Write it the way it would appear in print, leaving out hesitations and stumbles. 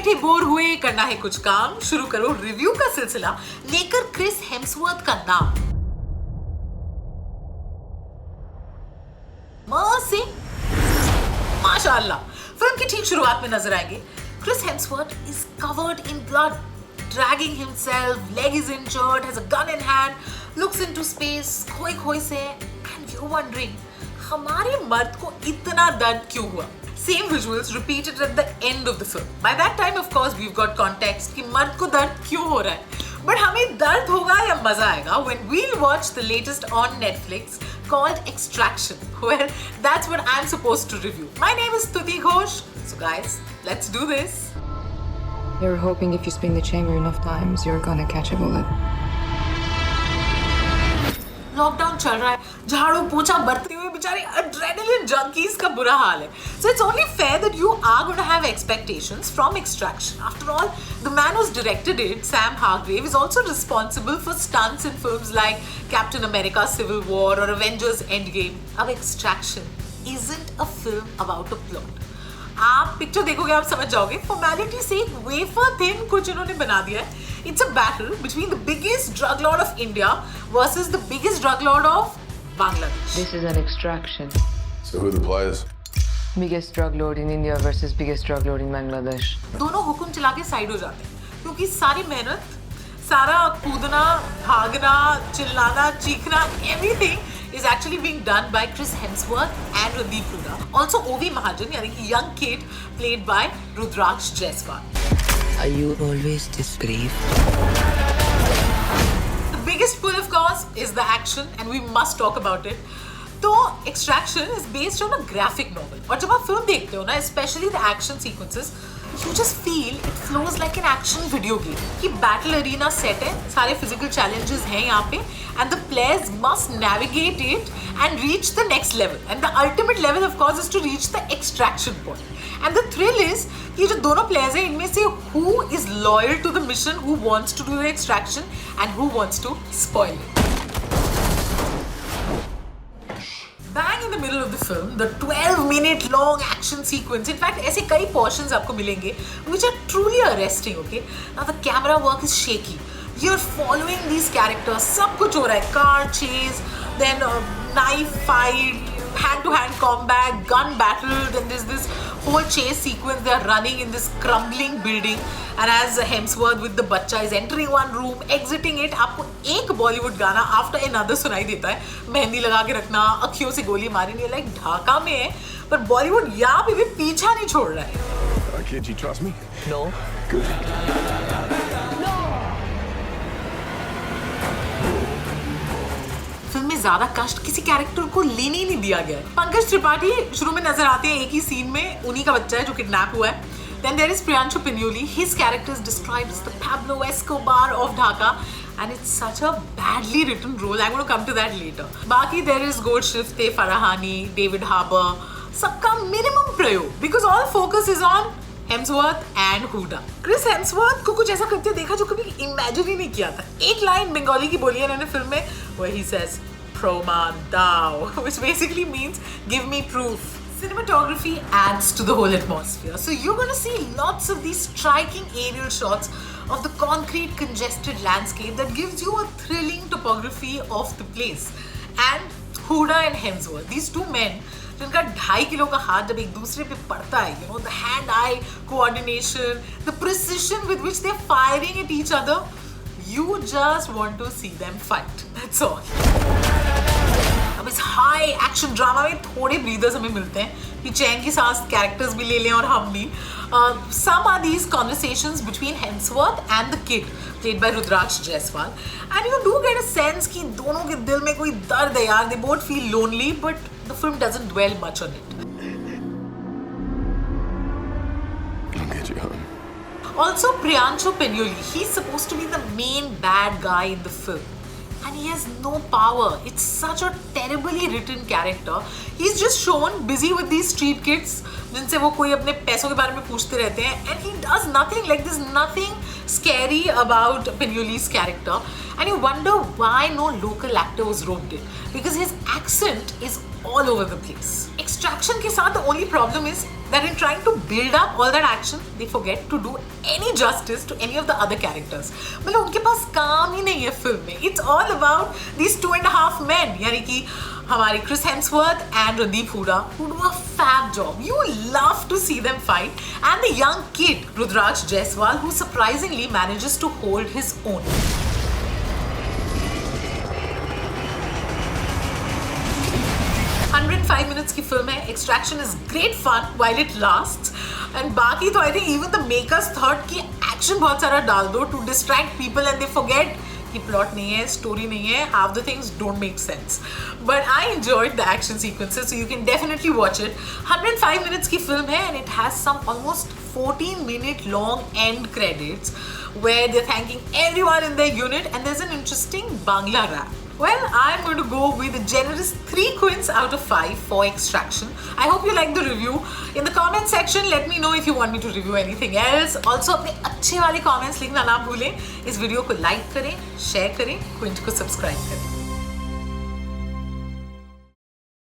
बैठे बोर हुए, करना है कुछ काम, शुरू करो रिव्यू का सिलसिला लेकर क्रिस हेम्सवर्थ का नाम। से माशाअल्लाह फिल्म की ठीक शुरुआत में नजर आएंगे Chris Hemsworth is covered in blood, dragging himself, leg is injured, has a gun in hand, looks into space, खोई से, and you're wondering हमारे मर्द को इतना दर्द क्यों हुआ? Same visuals repeated at the end of the film. By that time, of course, we've got context कि मर्द को दर्द क्यों हो रहा है. But हमें दर्द होगा या मजा आएगा when we'll watch the latest on Netflix called Extraction. Well, that's what I'm supposed to review. My name is Stuti Ghosh. So guys, let's do this. You're hoping if you spin the chamber enough times, you're gonna catch a bullet. Lockdown चल रहा है, झाड़ू पोछा बरतते हुए बेचारे adrenaline junkies का बुरा हाल है. So it's only fair that you are going to have expectations from Extraction. After all, the man who's directed it, Sam Hargrave, is also responsible for stunts in films like Captain America: Civil War or Avengers: Endgame. अब Extraction isn't a film about a plot. आप picture देखोगे आप समझ जाओगे. Formality से एक wafer thin कुछ इन्होंने बना दिया है. It's a battle between the biggest drug lord of India versus the biggest drug lord of Bangladesh. This is an extraction. So who are the players? Biggest drug lord in India versus biggest drug lord in Bangladesh. दोनों हुक्म चला के side हो जाते हैं क्योंकि सारी मेहनत, सारा कूदना, भागना, चिल्लाना, चीखना, everything is actually being done by Chris Hemsworth and Randeep Hooda. Also Ovi Mahajan, यानी कि young kid played by Rudraksh Jaiswal. Are you always this brave? The biggest pull, of course, is the action, and we must talk about it. तो Extraction is based on a graphic novel. और जब आप film देखते हो ना, especially the action sequences, you just feel it flows like an action video game. कि battle arena set है, सारे physical challenges हैं यहाँ पे, and the players must navigate it and reach the next level. And the ultimate level, of course, is to reach the extraction point. And the thrill is कि जो दोनों players हैं, इनमें से who is loyal to the mission, who wants to do the extraction, and who wants to spoil it. Bang in the middle of the film, the 12-minute long action sequence. In fact, ऐसे कई portions आपको मिलेंगे which are truly arresting. Okay, now the camera work is shaky. You're following these characters. सब कुछ हो रहा है. Car chase, then knife fight, hand-to-hand combat, gun battle. Then there's this whole chase sequence. They're running in this crumbling building, and as Hemsworth with the बच्चा is entering one room, exiting it, आपको एक बॉलीवुड गाना after another सुनाई देता है. मेहंदी लगा के रखना, अखियों से गोली मारनी, लाइक ढाका में है, पर बॉलीवुड यहाँ पे भी पीछा नहीं छोड़ रहा है. Kid, you trust me? No. Good. Film में ज्यादा कष्ट किसी कैरेक्टर को लेने ही नहीं दिया गया है. पंकज त्रिपाठी शुरू में नजर आते हैं एक ही सीन में, उन्हीं का बच्चा है जो किडनैप हुआ है. Then there is Priyanshu Pinyoli. His character is described as the Pablo Escobar of Dhaka, and it's such a badly written role. I'm going to come to that later. बाकी there is Goldshifteh Farahani, David Harbour, सबका minimum प्रयोग because all focus is on Hemsworth and Hooda. Chris Hemsworth को कुछ ऐसा करते देखा जो कभी इमेजिन ही नहीं किया था. एक लाइन बंगाली की बोली है इन्होंने फिल्म में, where he says Proman Dao, which basically means give me proof. Cinematography adds to the whole atmosphere. So you're going to see lots of these striking aerial shots of the concrete congested landscape that gives you a thrilling topography of the place. And Hooda and Hemsworth, these two men, जिनका 2.5 kilo का हाथ जब एक दूसरे पे पड़ता है, you know, the hand-eye coordination, the precision with which they're firing at each other, you just want to see them fight. That's all. अब इस हाई एक्शन ड्रामा में थोड़े ब्रीदर्स हमें मिलते हैं कि चैन की सांस कैरेक्टर्स भी ले लें और हम भी. Some are these conversations between Hemsworth and the kid played by Rudraksh Jaiswal, and you do get a sense कि दोनों के दिल में कोई दर्द है यार. They both feel lonely, but the film doesn't dwell much on it. I'll get you home. Also, Priyanshu Pinyoli, he's supposed to be the main bad guy in the film. And he has no power. It's such a terribly written character. He's just shown busy with these street kids जिनसे वो कोई अपने पैसों के बारे में पूछते रहते हैं. And he does nothing. Like there's nothing scary about Pinyoli's character. And you wonder why no local actor was roped in. Because his accent is all over the place. Extraction के साथ the only problem is that in trying to build up all that action, they forget to do any justice to any of the other characters. मतलब उनके पास काम ही नहीं है film में. It's all about these 2.5 men, यानी कि हमारे Chris Hemsworth and Randeep Hooda, who do a fab job. You love to see them fight, and the young kid Rudraj Jaiswal, who surprisingly manages to hold his own. 105 minutes की film है. Extraction is great fun while it lasts. And बाकी तो I think even the makers thought कि action बहुत सारा डाल दो to distract people and they forget कि plot नहीं है, story नहीं है, half the things don't make sense. But I enjoyed the action sequences, so you can definitely watch it. 105 minutes की फिल्म है and it has some almost 14-minute long end credits where they're thanking everyone in their unit and there's an interesting Bangla rap. Well, I'm going to go with a generous 3 quints out of 5 for Extraction. I hope you liked the review. In the comment section, let me know if you want me to review anything else. Also, अपने अच्छे वाले comments लिखना ना भूलें. इस video को like करें, share करें, Quint को subscribe करें.